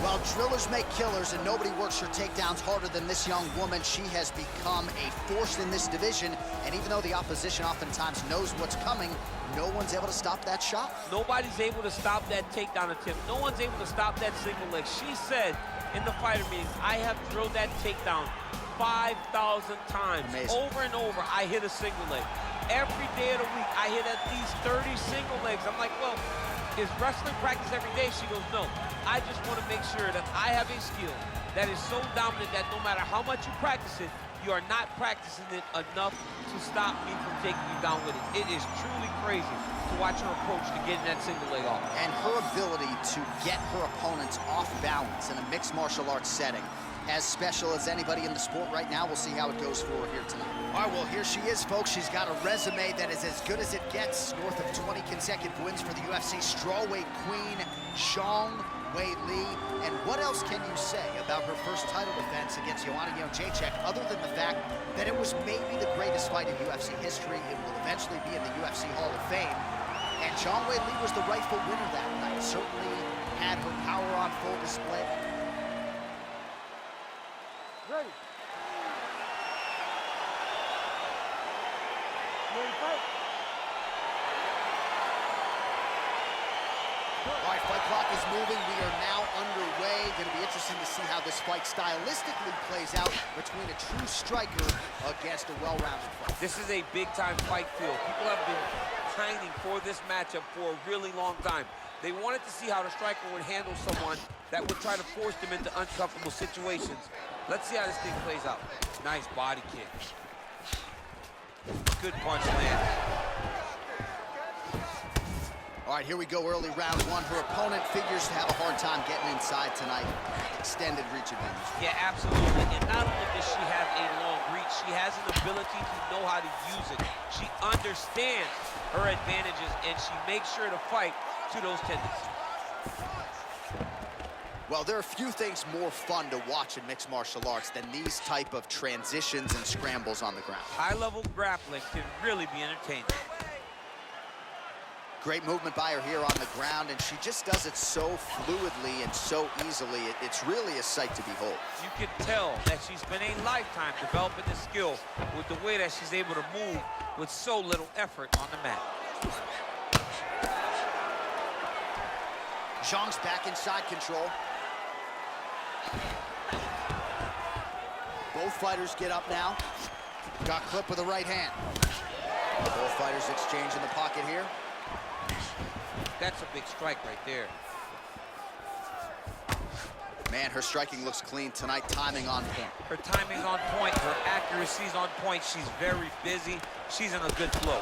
Well, drillers make killers, and nobody works her takedowns harder than this young woman. She has become a force in this division, and even though the opposition oftentimes knows what's coming, no one's able to stop that shot. Nobody's able to stop that takedown attempt. No one's able to stop that single leg. She said in the fighter meetings, I have drilled that takedown 5,000 times. Amazing. Over and over, I hit a single leg. Every day of the week, I hit at least 30 single legs. I'm like, well, is wrestling practice every day? She goes, no. I just want to make sure that I have a skill that is so dominant that no matter how much you practice it, you are not practicing it enough to stop me from taking you down with it. It is truly crazy to watch her approach to getting that single leg off. And her ability to get her opponents off balance in a mixed martial arts setting, as special as anybody in the sport right now. We'll see how it goes for her here tonight. All right, well, here she is, folks. She's got a resume that is as good as it gets. North of 20 consecutive wins for the UFC strawweight queen, zhangweili. And what else can you say about her first title defense against Joanna Jędrzejczyk, other than the fact that it was maybe the greatest fight in UFC history? It will eventually be in the UFC Hall of Fame. And Zhangweili was the rightful winner that night. Certainly had her power on full display. Ready. Ready to fight? All right, fight clock is moving. We are now underway. Going to be interesting to see how this fight stylistically plays out between a true striker against a well-rounded fighter. This is a big-time fight field. People have been pining for this matchup for a really long time. They wanted to see how the striker would handle someone that would try to force them into uncomfortable situations. Let's see how this thing plays out. Nice body kick. Good punch land. All right, here we go, early round one. Her opponent figures to have a hard time getting inside tonight. Extended reach advantage. Yeah, absolutely. And not only does she have a long reach, she has an ability to know how to use it. She understands her advantages, and she makes sure to fight to those tendencies. Well, there are few things more fun to watch in mixed martial arts than these type of transitions and scrambles on the ground. High-level grappling can really be entertaining. Great movement by her here on the ground, and she just does it so fluidly and so easily. It's really a sight to behold. You can tell that she's spent a lifetime developing this skill with the way that she's able to move with so little effort on the mat. Zhang's back in side control. Both fighters get up now. Got clipped with the right hand. Both fighters exchange in the pocket here. That's a big strike right there. Man, her striking looks clean tonight. Timing on point. Her timing's on point. Her accuracy's on point. She's very busy. She's in a good flow.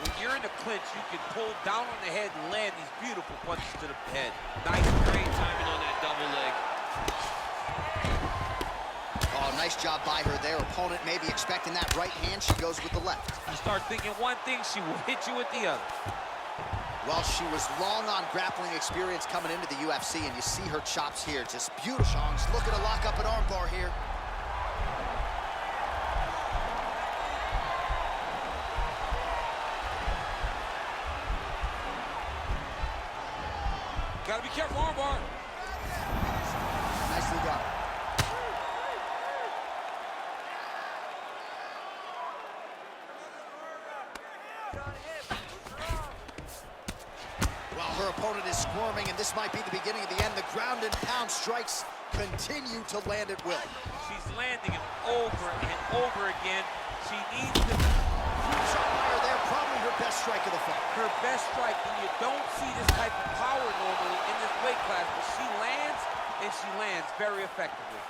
When you're in the clinch, you can pull down on the head and land these beautiful punches to the head. Nice, great timing on that double leg. Oh, nice job by her there. Opponent may be expecting that right hand. She goes with the left. You start thinking one thing, she will hit you with the other. Well, she was long on grappling experience coming into the UFC, and you see her chops here. Just beautiful. Zhang's looking to lock up an armbar here. Gotta be careful, armbar. Nicely done. Well, her opponent is squirming, and this might be the beginning of the end. The ground and pound strikes continue to land at will. She's landing it over and over again. She needs to... Shot by her there, probably her best strike of the fight. Her best strike, and you don't see this type of power normally in this weight class, but she lands, and she lands very effectively.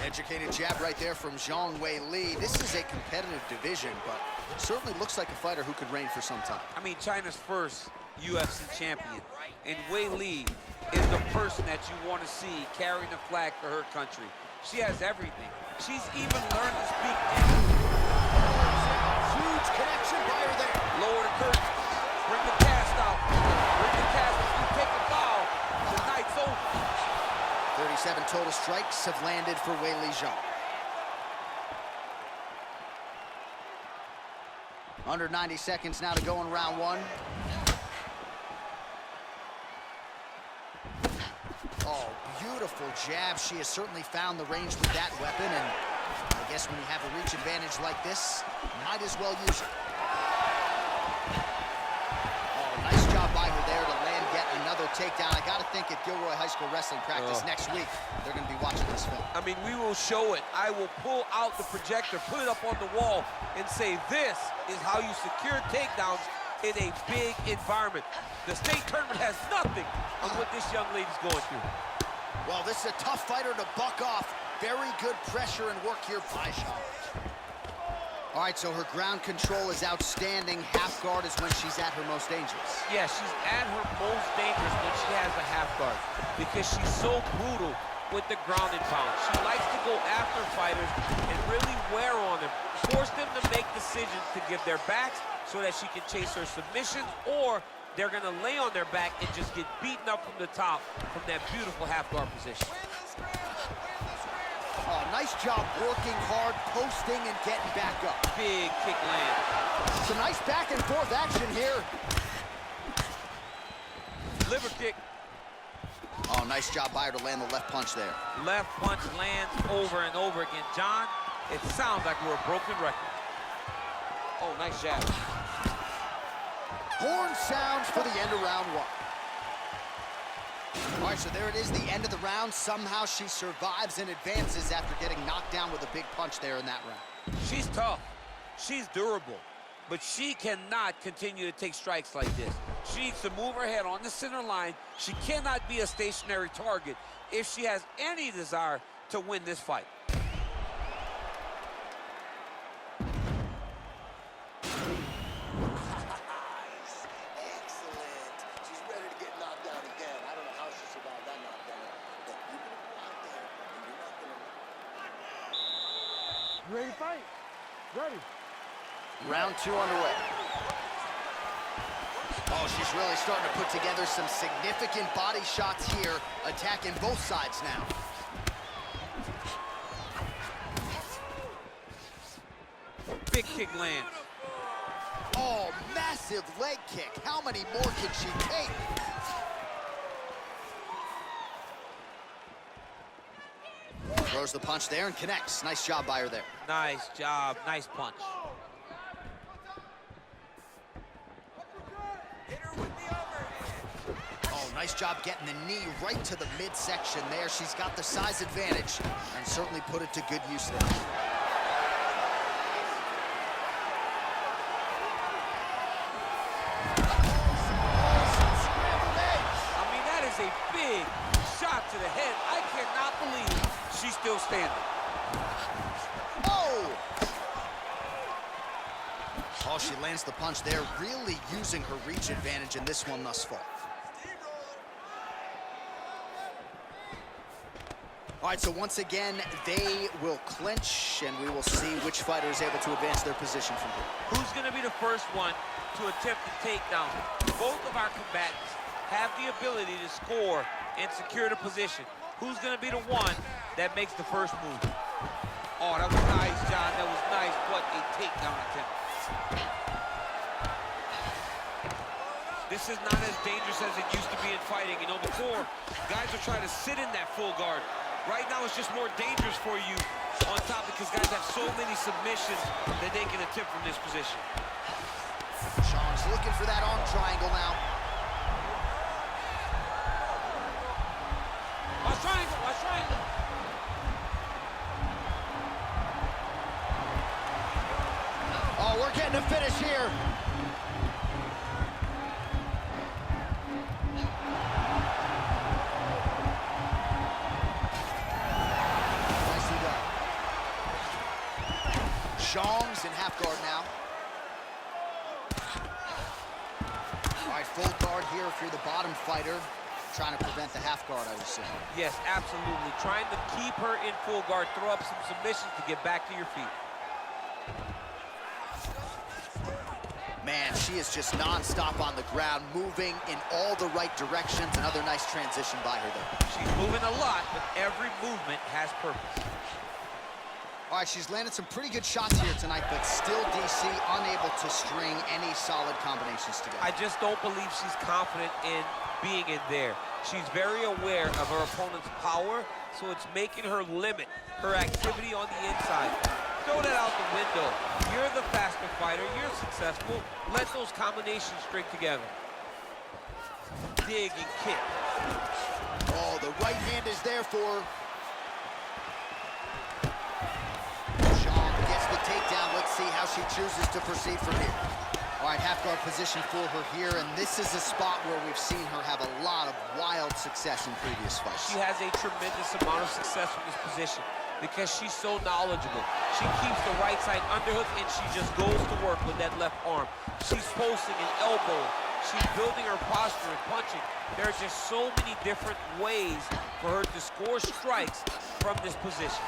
Educated jab right there from Zhangweili. This is a competitive division, but certainly looks like a fighter who could reign for some time. I mean, China's first UFC champion, and Wei Li is the person that you want to see carrying the flag for her country. She has everything. She's even learned to speak English. Huge connection by her there. Lower the curtain. Bring the cast out. Bring the cast out. You take a bow. The night's over. 37 total strikes have landed for Weili Zhang. Under 90 seconds now to go in round one. beautiful jab. She has certainly found the range with that weapon, and I guess when you have a reach advantage like this, might as well use it. Oh, nice job by her there to land yet another takedown. I gotta think at Gilroy High School wrestling practice next week, they're gonna be watching this film. I mean, we will show it. I will pull out the projector, put it up on the wall, and say, this is how you secure takedowns in a big environment. The state tournament has nothing on what this young lady's going through. Well, this is a tough fighter to buck off. Very good pressure and work here by Shaw. All right, so her ground control is outstanding. Half guard is when she's at her most dangerous. Yeah, she's at her most dangerous when she has a half guard because she's so brutal with the ground and pound. She likes to go after fighters and really wear on them, force them to make decisions to give their backs so that she can chase her submissions, or they're gonna lay on their back and just get beaten up from the top from that beautiful half guard position. Oh, nice job working hard, posting and getting back up. Big kick land. Some nice back and forth action here. Liver kick. Oh, nice job by her to land the left punch there. Left punch lands over and over again. John, it sounds like we're a broken record. Oh, nice jab. Horn sounds for the end of round one. All right, so there it is, the end of the round. Somehow she survives and advances after getting knocked down with a big punch there in that round. She's tough. She's durable. But she cannot continue to take strikes like this. She needs to move her head on the center line. She cannot be a stationary target if she has any desire to win this fight. You ready to fight? Ready. Round two underway. Oh, she's really starting to put together some significant body shots here, attacking both sides now. Big kick lands. Oh, massive leg kick. How many more can she take? Throws the punch there and connects. Nice job by her there. Nice job. Nice punch. Oh, nice job getting the knee right to the midsection there. She's got the size advantage and certainly put it to good use there. I mean, that is a big shot to the head. I cannot believe she's still standing. Oh! Oh, she lands the punch there, really using her reach advantage in this one thus far. All right, so once again, they will clinch, and we will see which fighter is able to advance their position from here. Who's going to be the first one to attempt the takedown? Both of our combatants have the ability to score and secure the position. Who's going to be the one that makes the first move? Oh, that was nice, John. That was nice. What a takedown attempt. This is not as dangerous as it used to be in fighting. You know, before, guys are trying to sit in that full guard. Right now, it's just more dangerous for you on top because guys have so many submissions that they can attempt from this position. Sean's looking for that arm triangle now. Watch triangle, watch triangle. Oh, we're getting a finish here. Nicely done. Zhang's in half guard now. All right, full guard here if you're the bottom fighter. Trying to prevent the half guard, I would say. Yes, absolutely. Trying to keep her in full guard, throw up some submissions to get back to your feet. Man, she is just non-stop on the ground, moving in all the right directions. Another nice transition by her there. She's moving a lot, but every movement has purpose. All right, she's landed some pretty good shots here tonight, but still DC unable to string any solid combinations together. I just don't believe she's confident in being in there. She's very aware of her opponent's power, so it's making her limit her activity on the inside. Throw that out the window. You're the faster fighter, you're successful. Let those combinations string together. Dig and kick. Oh, the right hand is there for her. Takedown. Let's see how she chooses to proceed from here. All right, half guard position for her here, and this is a spot where we've seen her have a lot of wild success in previous fights. She has a tremendous amount of success from this position because she's so knowledgeable. She keeps the right side underhook, and she just goes to work with that left arm. She's posting and elbowing. She's building her posture and punching. There are just so many different ways for her to score strikes from this position.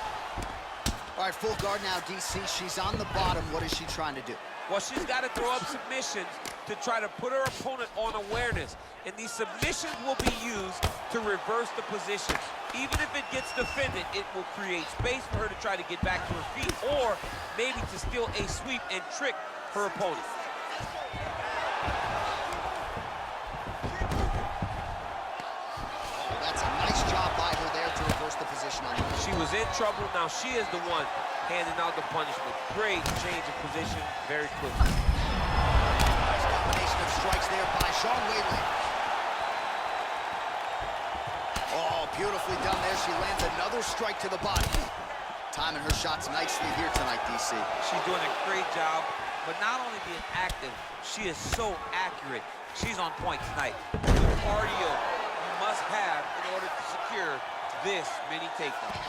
All right, full guard now, DC. She's on the bottom. What is she trying to do? Well, she's got to throw up submissions to try to put her opponent on awareness. And these submissions will be used to reverse the position. Even if it gets defended, it will create space for her to try to get back to her feet or maybe to steal a sweep and trick her opponent. That's a nice job by her there to reverse the position on the line. She was in trouble. Now she is the one handing out the punishment. Great change of position very quickly. Nice combination of strikes there by zhangweili. Oh, beautifully done there. She lands another strike to the body. Timing her shots nicely here tonight, DC. She's doing a great job, but not only being active, she is so accurate. She's on point tonight. The cardio you must have in order to secure this many takedowns.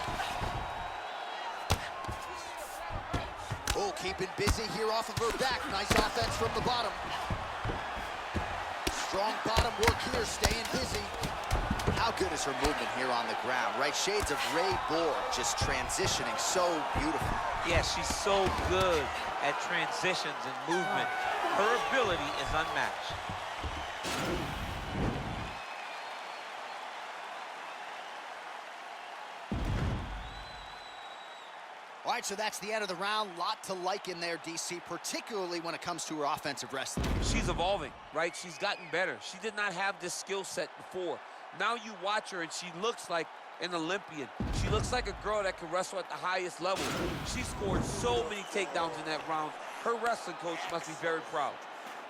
Oh, keeping busy here off of her back. Nice offense from the bottom. Strong bottom work here, staying busy. How good is her movement here on the ground, right? Shades of Ray Borg, just transitioning so beautiful. Yeah, she's so good at transitions and movement. Her ability is unmatched. All right, so that's the end of the round. Lot to like in there, DC, particularly when it comes to her offensive wrestling. She's evolving, right? She's gotten better. She did not have this skill set before. Now you watch her and she looks like an Olympian. She looks like a girl that can wrestle at the highest level. She scored so many takedowns in that round. Her wrestling coach must be very proud.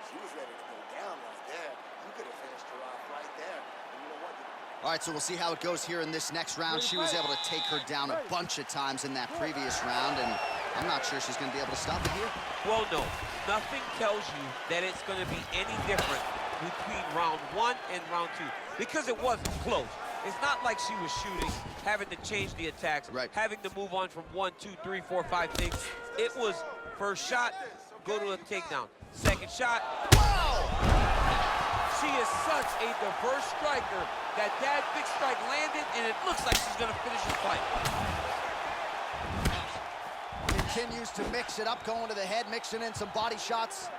She was ready to go down right there. You could have finished her off right there. And you know what? All right, so we'll see how it goes here in this next round. She was able to take her down a bunch of times in that previous round, and I'm not sure she's going to be able to stop it here. Well, no. Nothing tells you that it's going to be any different between round 1 and round 2 because it wasn't close. It's not like she was shooting, having to change the attacks, having to move on from 1, 2, 3, 4, 5 things. It was first shot, go to a takedown. Second shot, wow! She is such a diverse striker that big strike landed, and it looks like she's gonna finish the fight. Continues to mix it up, going to the head, mixing in some body shots.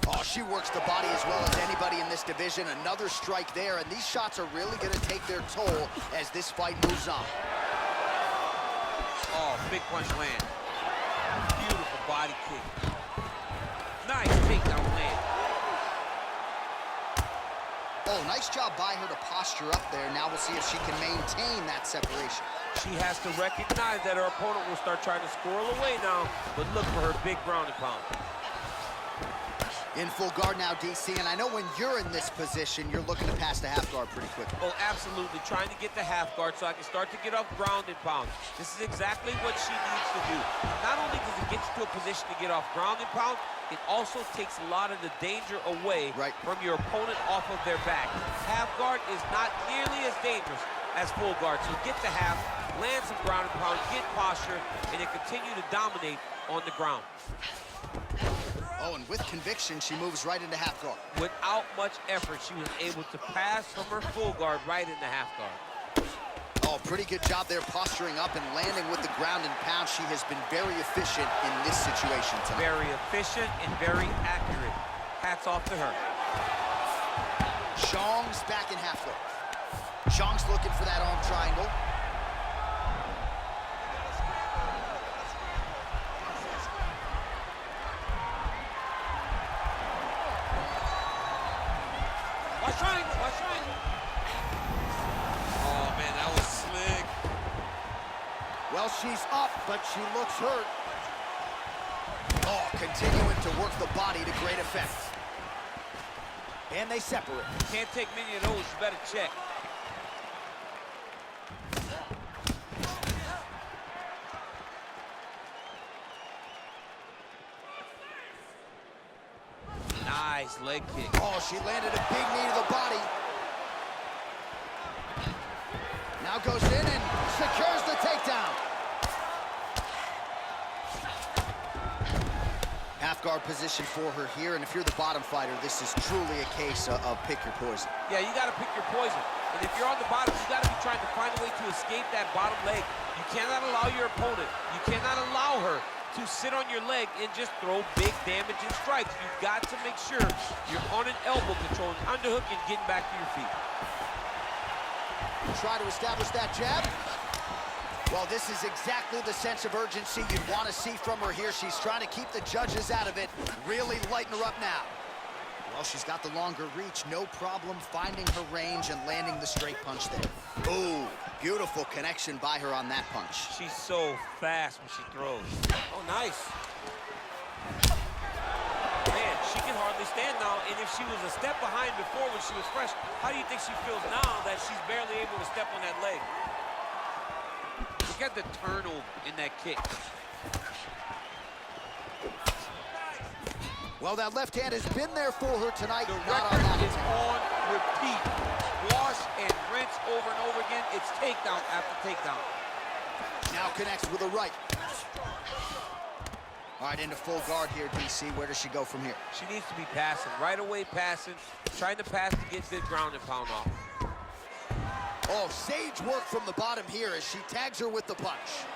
Oh, she works the body as well as anybody in this division. Another strike there, and these shots are really going to take their toll as this fight moves on. Oh, big punch land. Beautiful body kick. Nice takedown land. Oh, nice job by her to posture up there. Now we'll see if she can maintain that separation. She has to recognize that her opponent will start trying to squirrel away now, but look for her big ground and pound. In full guard now, DC, and I know when you're in this position, you're looking to pass the half guard pretty quickly. Oh, absolutely. Trying to get the half guard so I can start to get off ground and pound. This is exactly what she needs to do. Not only does it get you to a position to get off ground and pound, it also takes a lot of the danger away from your opponent off of their back. Half guard is not nearly as dangerous as full guard. So get the half, land some ground and pound, get posture, and then continue to dominate on the ground. Oh, and with conviction, she moves right into half guard. Without much effort, she was able to pass from her full guard right into half guard. Oh, pretty good job there posturing up and landing with the ground and pound. She has been very efficient in this situation tonight. Very efficient and very accurate. Hats off to her. Zhang's back in half guard. Zhang's looking for that arm triangle. Watch triangle, watch triangle. Oh, man, that was slick. Well, she's up, but she looks hurt. Oh, continuing to work the body to great effect. And they separate. Can't take many of those, you better check. Nice leg kick. Oh, she landed a big knee to the body. Now goes in and secures the takedown. Half guard position for her here, and if you're the bottom fighter, this is truly a case of pick your poison. Yeah, you gotta pick your poison. And if you're on the bottom, you gotta be trying to find a way to escape that bottom leg. You cannot allow your opponent, you cannot allow her to sit on your leg and just throw big damaging strikes. You've got to make sure you're on an elbow control, an underhook, and getting back to your feet. Try to establish that jab. Well, this is exactly the sense of urgency you'd want to see from her here. She's trying to keep the judges out of it, really lighten her up now. Well, she's got the longer reach, no problem finding her range and landing the straight punch there. Ooh, beautiful connection by her on that punch. She's so fast when she throws. Oh, nice. Man, she can hardly stand now, and if she was a step behind before when she was fresh, how do you think she feels now that she's barely able to step on that leg? Look at the turnover in that kick. Well, that left hand has been there for her tonight. The Not on record that is attempt. on repeat. Wash and rinse over and over again. It's takedown after takedown. Now connects with a right. All right, into full guard here, DC. Where does she go from here? She needs to be passing, right away passing, trying to pass to get good ground and pound off. Oh, sage work from the bottom here as she tags her with the punch.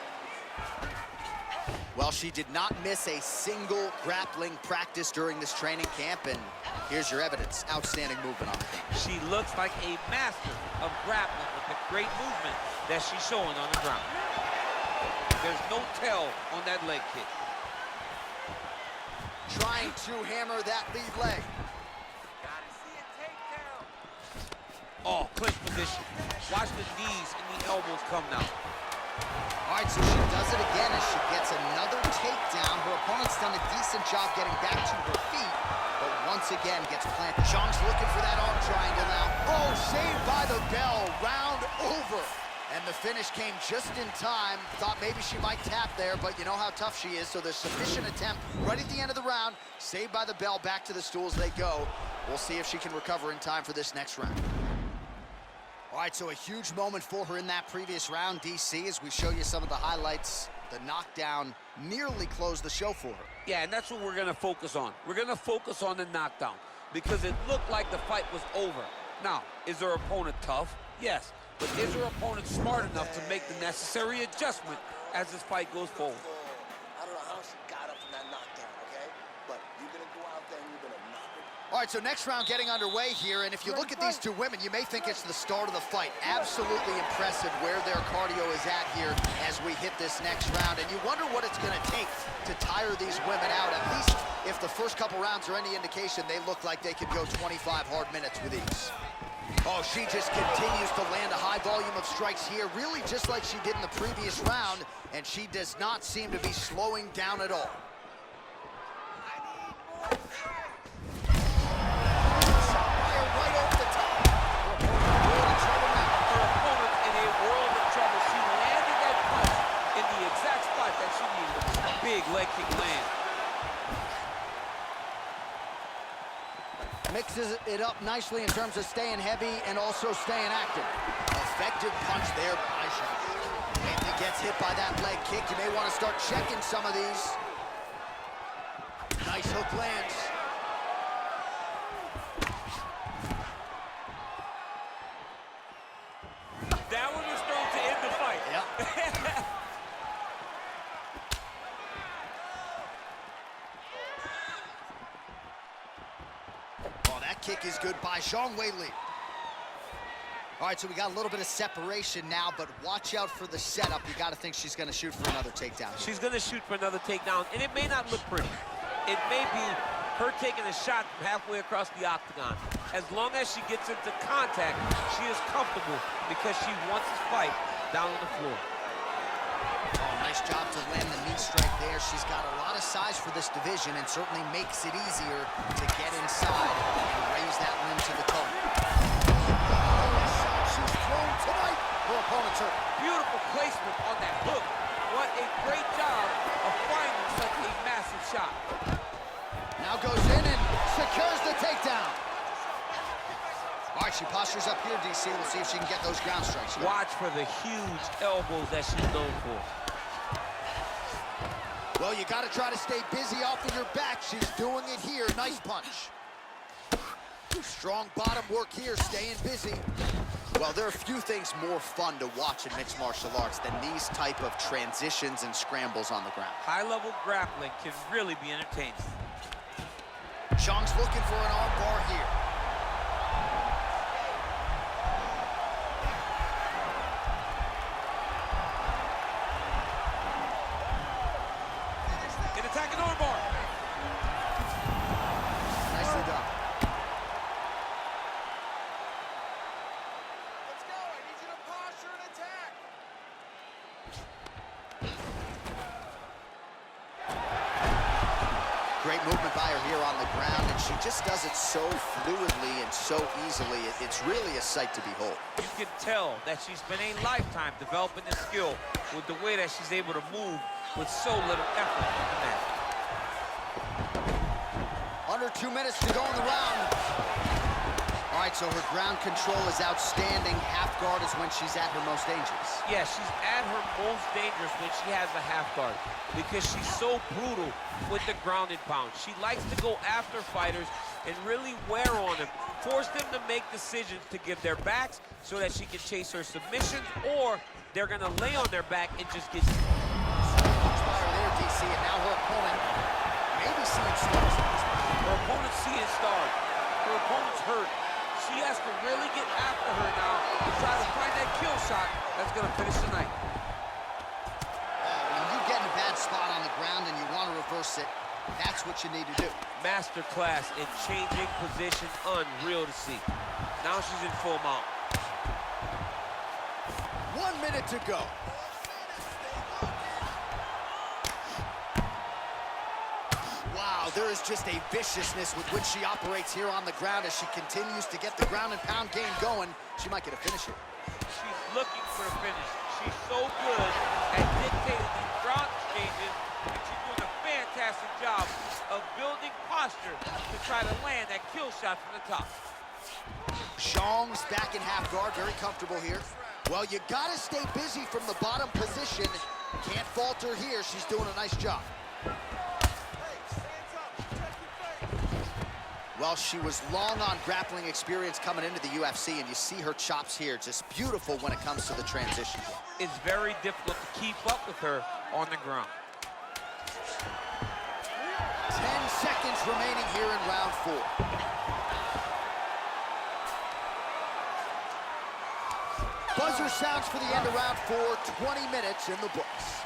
Well, she did not miss a single grappling practice during this training camp, and here's your evidence. Outstanding movement on the thing. She looks like a master of grappling with the great movement that she's showing on the ground. There's no tell on that leg kick. Trying to hammer that lead leg. Oh, clinch position. Watch the knees and the elbows come now. All right, so she does it again as she gets another takedown. Her opponent's done a decent job getting back to her feet, but once again gets planted. Zhang's looking for that arm triangle now. Oh, saved by the bell. Round over. And the finish came just in time. Thought maybe she might tap there, but you know how tough she is, so the submission attempt right at the end of the round. Saved by the bell. Back to the stools they go. We'll see if she can recover in time for this next round. All right, so a huge moment for her in that previous round, DC, as we show you some of the highlights. The knockdown nearly closed the show for her. Yeah, and that's what we're going to focus on. We're going to focus on the knockdown because it looked like the fight was over. Now, is her opponent tough? Yes. But is her opponent smart enough to make the necessary adjustment as this fight goes forward? I don't know how she got up from that knockdown, okay? But you're going to go out there and you're going to knock her. All right, so next round getting underway here, and if you look at these two women, you may think it's the start of the fight. Absolutely impressive where their cardio is at here as we hit this next round, and you wonder what it's going to take to tire these women out. At least if the first couple rounds are any indication, they look like they could go 25 hard minutes with ease. Oh, she just continues to land a high volume of strikes here, really just like she did in the previous round, and she does not seem to be slowing down at all. Big leg kick land. Mixes it up nicely in terms of staying heavy and also staying active. Effective punch there by Zhang. If he gets hit by that leg kick, you may want to start checking some of these. Nice hook lands. That one was thrown to end the fight. Yep. kick is good by zhangweili. All right, so we got a little bit of separation now, but watch out for the setup. You got to think she's going to shoot for another takedown. She's going to shoot for another takedown, and it may not look pretty. It may be her taking a shot from halfway across the octagon. As long as she gets into contact, she is comfortable because she wants to fight down on the floor. Oh, nice job to land the knee strike there. She's got a lot of size for this division and certainly makes it easier to get inside and raise that limb to the target. She's thrown tonight. Her opponent's hurt. Beautiful placement on that hook. What a great job of finding such a massive shot. Now goes in and secures the takedown. All right, she postures up here, DC. We'll see if she can get those ground strikes. Watch for the huge elbows that she's known for. Well, you got to try to stay busy off of your back. She's doing it here. Nice punch. Strong bottom work here, staying busy. Well, there are few things more fun to watch in mixed martial arts than these type of transitions and scrambles on the ground. High-level grappling can really be entertaining. Zhang's looking for an arm bar here. An attacking arm bar. Nicely done. Let's go. I need you to posture and attack. Great movement by her here on the ground, and she just does it so fluidly and so easily. It's really a sight to behold. You can tell that she's been a lifetime developing this skill with the way that she's able to move with so little effort on the mat. Under 2 minutes to go in the round. All right, so her ground control is outstanding. Half guard is when she's at her most dangerous. Yeah, she's at her most dangerous when she has a half guard because she's so brutal with the ground and pound. She likes to go after fighters and really wear on them, force them to make decisions to give their backs so that she can chase her submissions, or they're gonna lay on their back and just get... Fire there, DC, and now her opponent maybe seeing stars. Her opponent's seeing stars. Her opponent's hurt. She has to really get after her now to try to find that kill shot that's gonna finish the night. When you get in a bad spot on the ground and you want to reverse it, that's what you need to do. Masterclass in changing position, unreal to see. Now she's in full mount. 1 minute to go. Wow, there is just a viciousness with which she operates here on the ground as she continues to get the ground and pound game going. She might get a finish here. She's looking for a finish. She's so good at dictating these ground exchanges, and she's doing a fantastic job of building posture to try to land that kill shot from the top. Zhang's back in half guard, very comfortable here. Well, you gotta stay busy from the bottom position. Can't falter here, she's doing a nice job. Well, she was long on grappling experience coming into the UFC, and you see her chops here, just beautiful when it comes to the transition. It's very difficult to keep up with her on the ground. 10 seconds remaining here in round 4. Buzzer sounds for the end of round 4, 20 minutes in the books.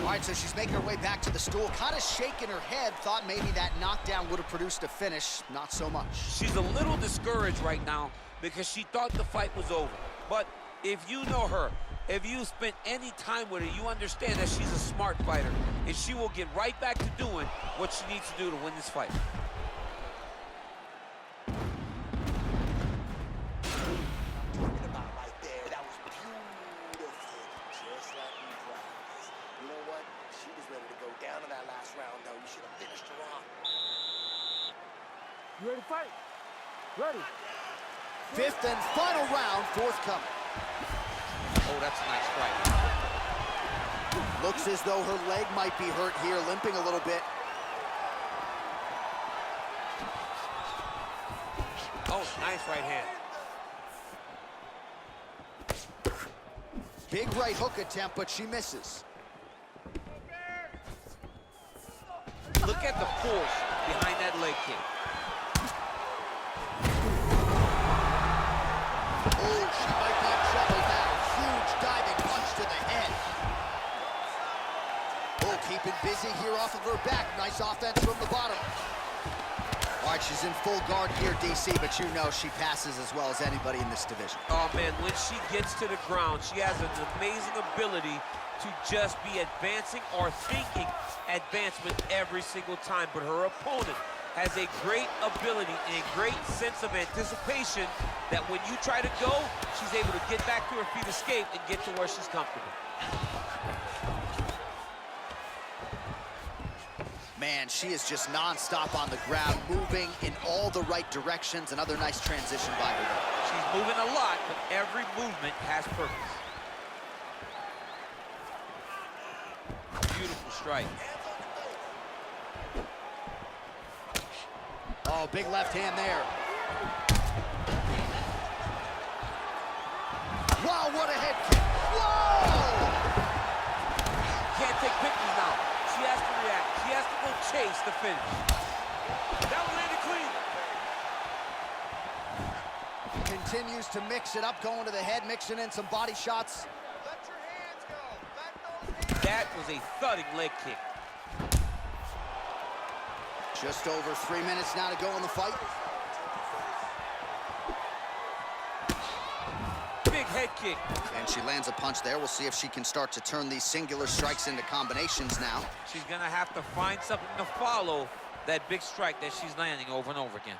All right, so she's making her way back to the stool, kind of shaking her head, thought maybe that knockdown would have produced a finish. Not so much. She's a little discouraged right now because she thought the fight was over. But if you know her, if you spent any time with her, you understand that she's a smart fighter, and she will get right back to doing what she needs to do to win this fight. Talking about right there, that was beautiful. Just like we practiced. You know what? She was ready to go down in that last round, though. You should have finished her off. You ready to fight? Ready. 5th and final round, forthcoming. Oh, that's a nice strike. Looks as though her leg might be hurt here, limping a little bit. Oh, nice right hand. Big right hook attempt, but she misses. Look at the force behind that leg leg kick. Oh, she might be in trouble now. Huge diving punch to the head. Oh, keeping busy here off of her back. Nice offense from the bottom. All right, she's in full guard here, DC, but you know she passes as well as anybody in this division. Oh, man, when she gets to the ground, she has an amazing ability to just be advancing or thinking advancement every single time. But her opponent has a great ability and a great sense of anticipation that when you try to go, she's able to get back to her feet, escape, and get to where she's comfortable. Man, she is just nonstop on the ground, moving in all the right directions. Another nice transition by her there. She's moving a lot, but every movement has purpose. Beautiful strike. Oh, big left hand there. Wow, what a head kick. Whoa! Can't take pictures now. She has to react. She has to go chase the finish. That one landed clean. Continues to mix it up, going to the head, mixing in some body shots. Let your hands go. Let those hands That was a thudding leg kick. Just over 3 minutes now to go in the fight. Big head kick. And she lands a punch there. We'll see if she can start to turn these singular strikes into combinations now. She's gonna have to find something to follow that big strike that she's landing over and over again.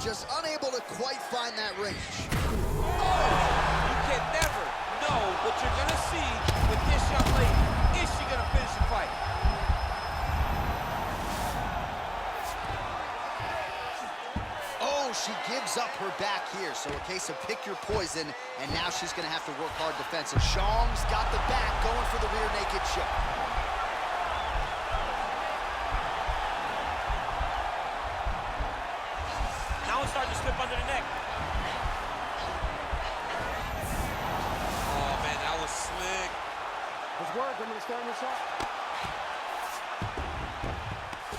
Just unable to quite find that range. You can never know what you're gonna see with this young lady. Is she gonna finish the fight? Oh, she gives up her back here. So a case of pick your poison, and now she's gonna have to work hard defensive. Zhang's got the back, going for the rear naked choke. Now it's starting to slip under the neck. Oh, man, that was slick. Let's work. I'm going to stand this up.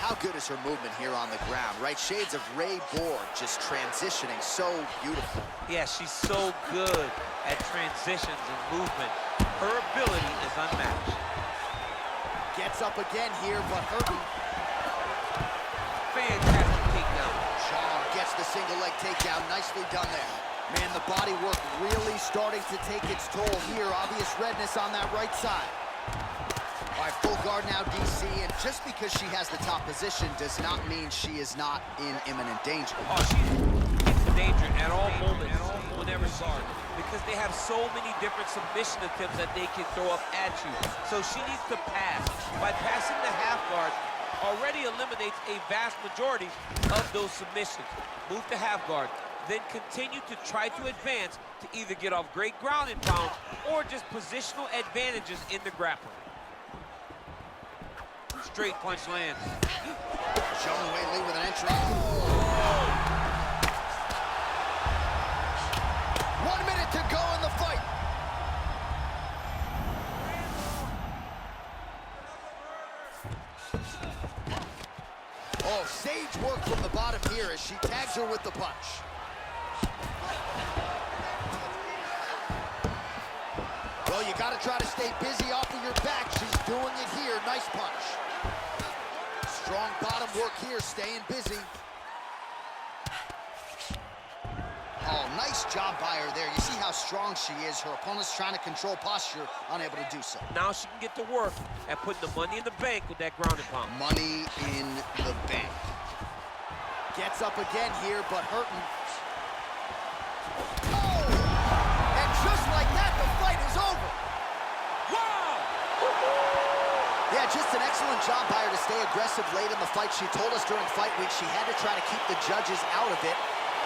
How good is her movement here on the ground, right? Shades of Ray Borg, just transitioning so beautiful. Yeah, she's so good at transitions and movement. Her ability is unmatched. Gets up again here, but hurting. Fantastic takedown. Zhang gets the single leg takedown. Nicely done there. Man, the body work really starting to take its toll here. Obvious redness on that right side. All right, full guard now, DC, and just because she has the top position does not mean she is not in imminent danger. Oh, she's in danger at all moments whenever she's on, because they have so many different submission attempts that they can throw up at you. So she needs to pass. By passing the half guard, already eliminates a vast majority of those submissions. Move to half guard, then continue to try to advance to either get off great ground and pound or just positional advantages in the grappling. Straight punch lands. Zhangweili with an entry. 1 minute to go in the fight. Oh, sage work from the bottom here as she tags her with the punch. Well, you got to try to stay busy off of your back. She's doing it here. Nice punch. Strong bottom work here, staying busy. Oh, nice job by her there. You see how strong she is. Her opponent's trying to control posture, unable to do so. Now she can get to work at putting the money in the bank with that ground and pound. Money in the bank. Gets up again here, but hurting. Oh! And just like that, the fight is over. Wow! Yeah, just an excellent job by her to stay aggressive late in the fight. She told us during fight week she had to try to keep the judges out of it,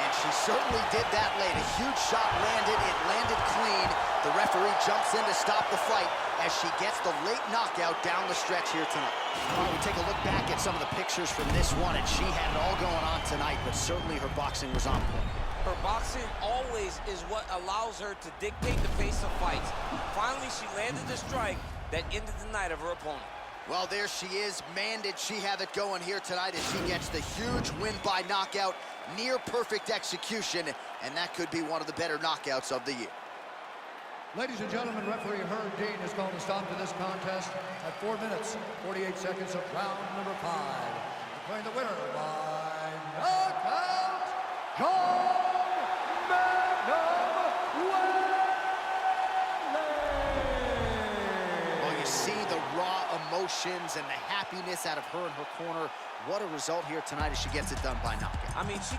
and she certainly did that late. A huge shot landed. It landed clean. The referee jumps in to stop the fight as she gets the late knockout down the stretch here tonight. All right, we take a look back at some of the pictures from this one, and she had it all going on tonight, but certainly her boxing was on point. Her boxing always is what allows her to dictate the pace of fights. Finally, she landed the strike that ended the night of her opponent. Well, there she is. Man, did she have it going here tonight as she gets the huge win by knockout. Near perfect execution, and that could be one of the better knockouts of the year. Ladies and gentlemen, referee Herb Dean has called a stop to this contest at 4 minutes, 48 seconds of round number 5. Declaring the winner by knockout, Well, you see the raw emotions and the happiness out of her in her corner. What a result here tonight as she gets it done by knockout. I mean, she